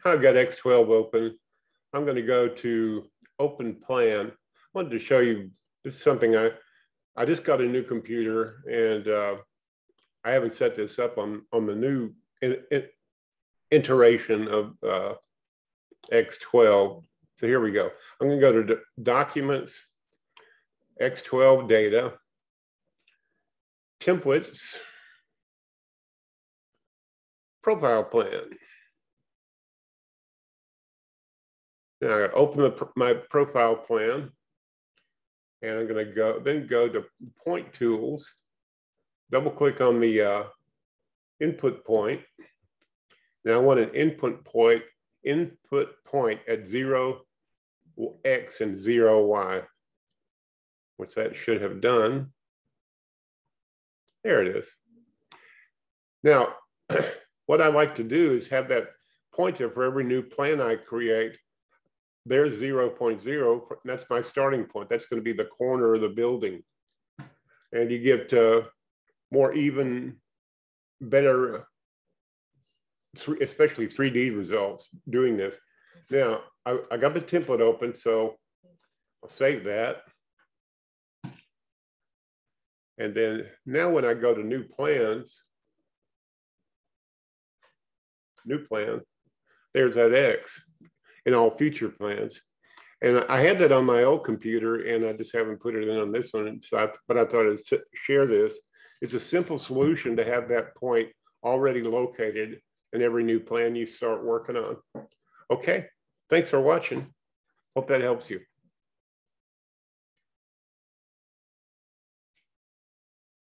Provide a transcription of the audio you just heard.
I've got X12 open. I'm going to go to open plan. I wanted to show you, this is something I just got a new computer, and I haven't set this up on the new iteration of X12. So here we go. I'm going to go to Documents, X12 Data, Templates, Profile Plan. Now I open my profile plan, and I'm going to go to Point Tools, double click on the input point. Now I want an input point at 0x and 0y, which that should have done. There it is. Now, what I like to do is have that pointer for every new plan I create. There's 0.0, that's my starting point. That's going to be the corner of the building. And you get more even, better, especially 3D results doing this. Now, I got the template open, so I'll save that. And then now when I go to new plans, new plan, there's that X in all future plans. And I had that on my old computer, and I just haven't put it in on this one. So but I thought I'd share this. It's a simple solution to have that point already located in every new plan you start working on. Okay, thanks for watching. Hope that helps you.